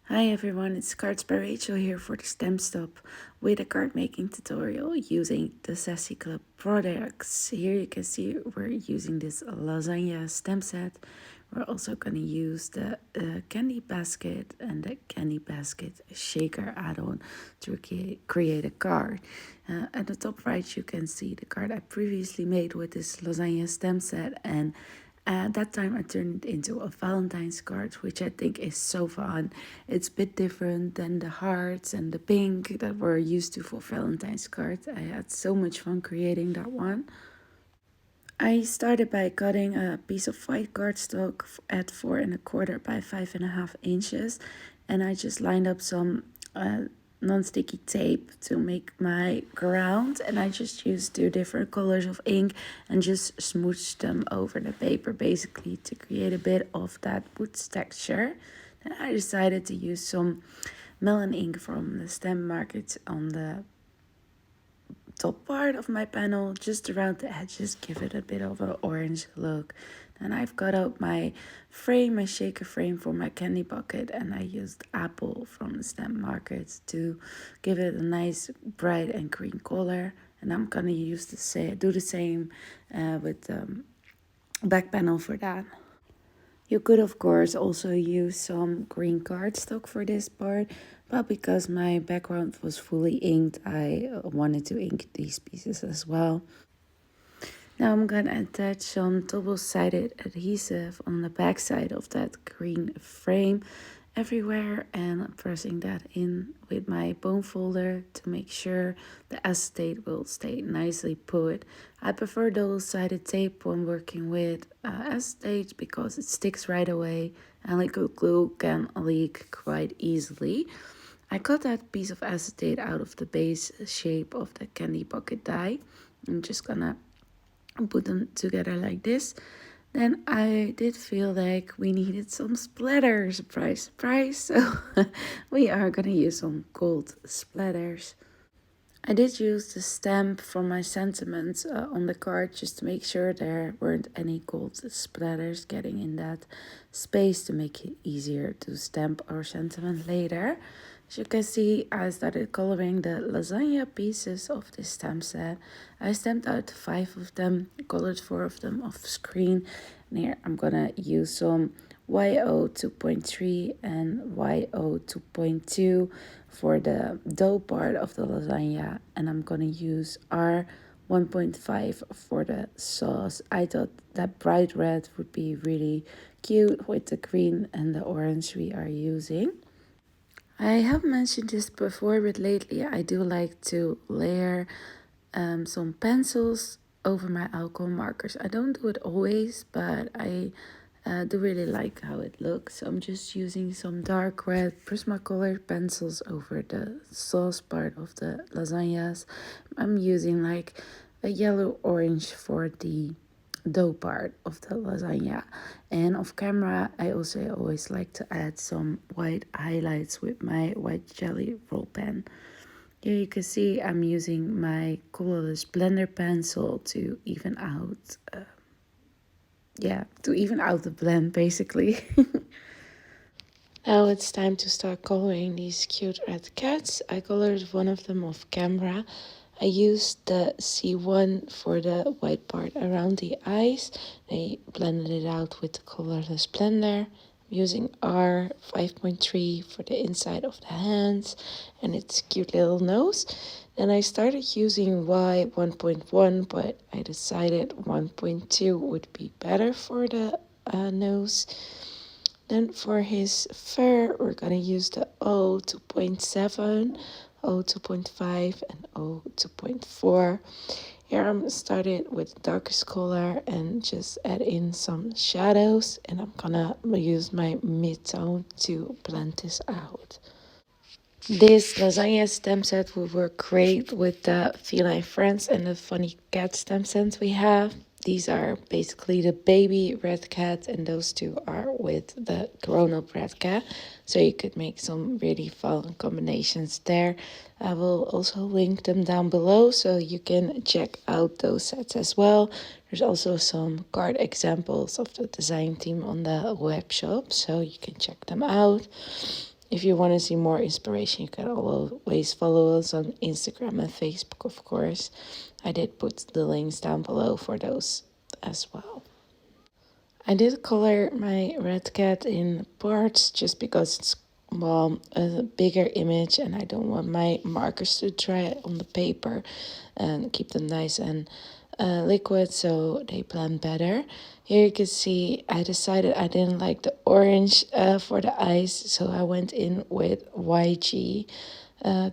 Hi everyone, it's Cards by Rachel here for the Stamp Stop with a card making tutorial using the Sassy Club products. Here you can see we're using this Lasagne stamp set. We're also going to use the candy basket and the candy basket shaker add-on to create a card. At the top right you can see the card I previously made with this Lasagne stamp set, and that time I turned it into a Valentine's card, which I think is so fun. It's a bit different than the hearts and the pink that we're used to for Valentine's cards. I had so much fun creating that one. I started by cutting a piece of white cardstock at 4¼ by 5½ inches, and I just lined up some non-sticky tape to make my ground, and I just used 2 different colors of ink and just smoothed them over the paper basically to create a bit of that wood texture. Then I decided to use some melon ink from the stamp market on the top part of my panel, just around the edges, give it a bit of an orange look. And I've got out my frame, my shaker frame for my candy bucket, and I used apple from the stamp market to give it a nice bright and green color. And I'm gonna do the same with the back panel for that. You could of course also use some green cardstock for this part, but because my background was fully inked, I wanted to ink these pieces as well. Now I'm gonna attach some double-sided adhesive on the back side of that green frame everywhere and pressing that in with my bone folder to make sure the acetate will stay nicely put. I prefer double-sided tape when working with acetate because it sticks right away and liquid glue can leak quite easily. I cut that piece of acetate out of the base shape of the candy bucket die. I'm just gonna put them together like this. Then I did feel like we needed some splatter, surprise, surprise. So we are gonna use some gold splatters. I did use the stamp for my sentiments on the card just to make sure there weren't any gold splatters getting in that space to make it easier to stamp our sentiment later. As you can see, I started coloring the lasagna pieces of this stamp set. I stamped out 5 of them, colored 4 of them off screen. And here I'm gonna use some YO 2.3 and YO 2.2 for the dough part of the lasagna, and I'm gonna use R 1.5 for the sauce. I thought that bright red would be really cute with the green and the orange we are using. I have mentioned this before, but lately I do like to layer some pencils over my alcohol markers. I don't do it always, but I do really like how it looks. So I'm just using some dark red Prismacolor pencils over the sauce part of the lasagnas. I'm using like a yellow orange for the dough part of the lasagna, and off camera I also always like to add some white highlights with my white jelly roll pen. Here you can see I'm using my colorless blender pencil to even out the blend basically. Now it's time to start coloring these cute red cats. I colored one of them off camera. I used the C1 for the white part around the eyes. I blended it out with the colorless blender. I'm using R 5.3 for the inside of the hands and its cute little nose. Then I started using Y 1.1, but I decided 1.2 would be better for the nose. Then for his fur, we're gonna use the O 2.7, O 2.5, and O 2.4. Here I'm started with darkest color and just add in some shadows, and I'm gonna use my mid-tone to blend this out. This lasagna stamp set will work great with the Feline Friends and the funny cat stamp sets we have. These are basically the baby red cat, and those two are with the grown-up red cat. So you could make some really fun combinations there. I will also link them down below so you can check out those sets as well. There's also some card examples of the design team on the web shop, so you can check them out. If you want to see more inspiration, you can always follow us on Instagram and Facebook, of course. I did put the links down below for those as well. I did color my red cat in parts just because it's, well, a bigger image and I don't want my markers to dry on the paper and keep them nice and liquid so they blend better. Here you can see I decided I didn't like the orange for the eyes, so I went in with YG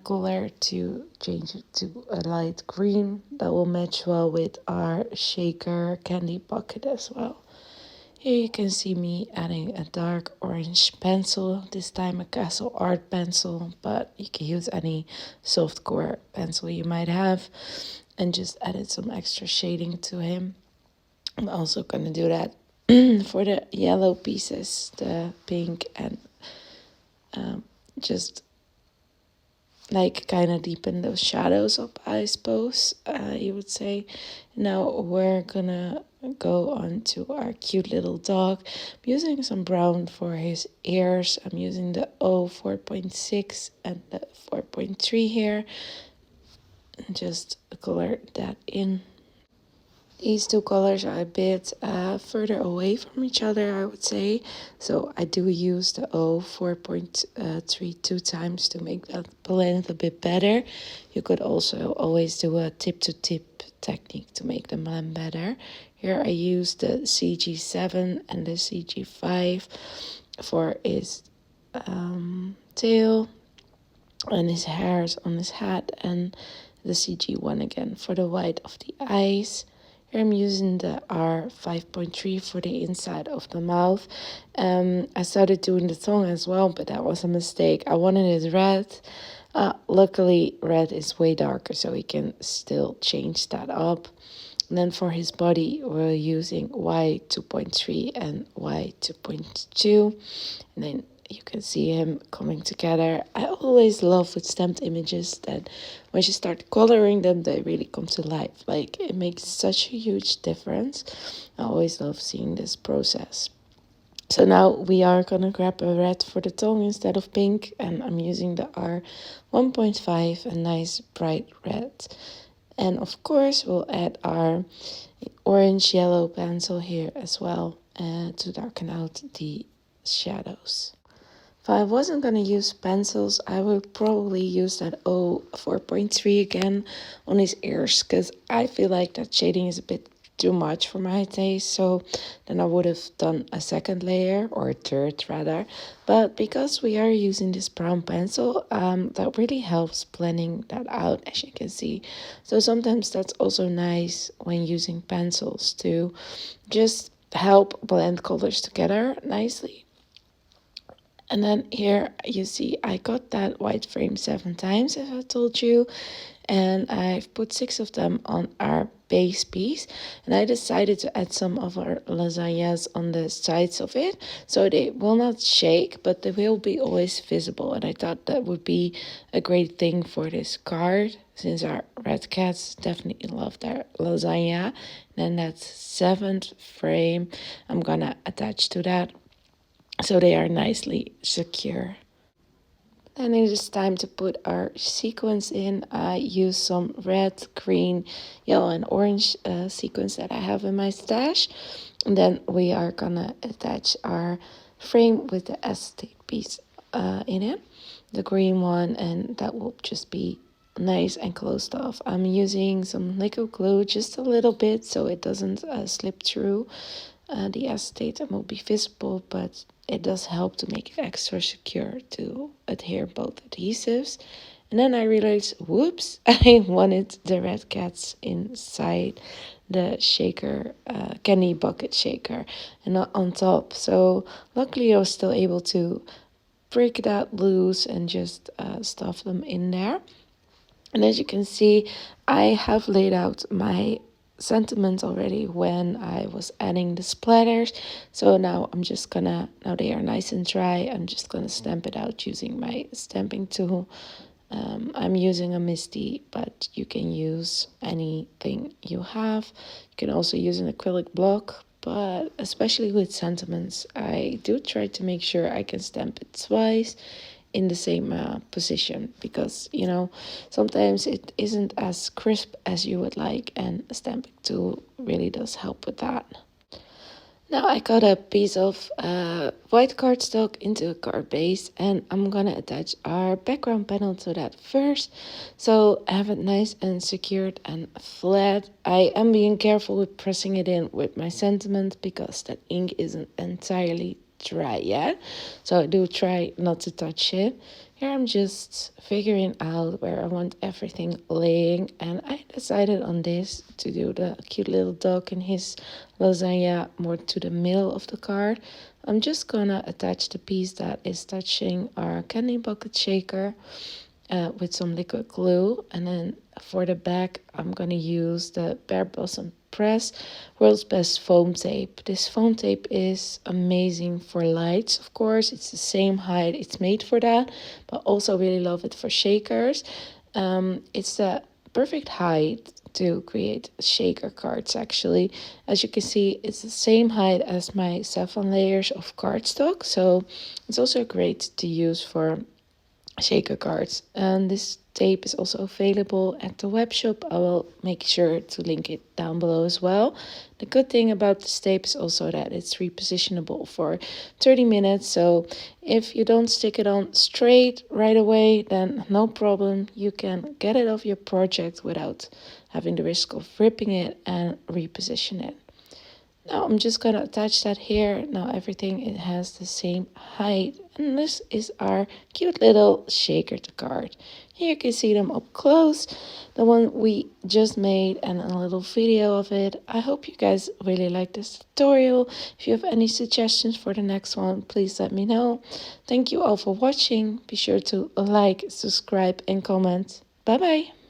color to change it to a light green that will match well with our shaker candy bucket as well. Here you can see me adding a dark orange pencil, this time a Castle Art pencil, but you can use any softcore pencil you might have, and just added some extra shading to him. I'm also going to do that for the yellow pieces, the pink, and just like kind of deepen those shadows up, I suppose you would say. Now we're gonna go on to our cute little dog. I'm using some brown for his ears. I'm using the 4.6 and the 4.3 here, and just color that in. These two colors are a bit further away from each other, I would say. So I do use the 4.3 two times to make that blend a bit better. You could also always do a tip-to-tip technique to make them blend better. Here I use the CG7 and the CG5 for his tail and his hairs on his head, and the CG1 again for the white of the eyes. Here I'm using the R5.3 for the inside of the mouth. I started doing the tongue as well, but that was a mistake. I wanted it red. Luckily, red is way darker, so we can still change that up. And then for his body, we're using Y2.3 and Y2.2. And then you can see him coming together. I always love with stamped images that when you start coloring them, they really come to life. Like, it makes such a huge difference. I always love seeing this process. So now we are gonna grab a red for the tongue instead of pink, and I'm using the R1.5, a nice bright red. And of course, we'll add our orange yellow pencil here as well to darken out the shadows. If I wasn't going to use pencils, I would probably use that 4.3 again on his ears, because I feel like that shading is a bit too much for my taste. So then I would have done a second layer, or a third rather. But because we are using this brown pencil, that really helps blending that out, as you can see. So sometimes that's also nice when using pencils to just help blend colors together nicely. And then here you see I got that white frame 7 times, as I told you. And I've put 6 of them on our base piece. And I decided to add some of our lasagnas on the sides of it, so they will not shake, but they will be always visible. And I thought that would be a great thing for this card, since our red cats definitely love their lasagna. And then that 7th frame I'm gonna attach to that, so they are nicely secure. Then it is time to put our sequins in. I use some red, green, yellow, and orange sequins that I have in my stash. And then we are gonna attach our frame with the acetate piece in it, the green one, and that will just be nice and closed off. I'm using some liquid glue, just a little bit, so it doesn't slip through the acetate and will be visible, but it does help to make it extra secure to adhere both adhesives. And then I realized, whoops, I wanted the red cats inside the shaker, candy bucket shaker, and not on top. So luckily I was still able to break that loose and just stuff them in there. And as you can see, I have laid out my sentiment already when I was adding the splatters. So now now they are nice and dry, I'm just gonna stamp it out using my stamping tool. I'm using a Misty, but you can use anything you have. You can also use an acrylic block, but especially with sentiments, I do try to make sure I can stamp it twice in the same position, because you know sometimes it isn't as crisp as you would like, and a stamping tool really does help with that. Now I got a piece of white cardstock into a card base, and I'm gonna attach our background panel to that first. So I have it nice and secured and flat. I am being careful with pressing it in with my sentiment because that ink isn't entirely dry yet. So I do try not to touch it. Here I'm just figuring out where I want everything laying, and I decided on this to do the cute little dog and his lasagna more to the middle of the card. I'm just gonna attach the piece that is touching our candy bucket shaker with some liquid glue, and then for the back I'm gonna use the PearBlossomPress world's best foam tape. This foam tape is amazing for lights, of course. It's the same height, it's made for that, but also really love it for shakers. It's the perfect height to create shaker cards. Actually, as you can see, it's the same height as my 7 layers of cardstock, so it's also great to use for shaker cards. And this tape is also available at the Webshop. I will make sure to link it down below as well. The good thing about this tape is also that it's repositionable for 30 minutes. So if you don't stick it on straight right away, then no problem. You can get it off your project without having the risk of ripping it and reposition it. Now I'm just going to attach that here. Now everything, it has the same height. And this is our cute little shaker card. Here you can see them up close. The one we just made and a little video of it. I hope you guys really like this tutorial. If you have any suggestions for the next one, please let me know. Thank you all for watching. Be sure to like, subscribe and comment. Bye bye.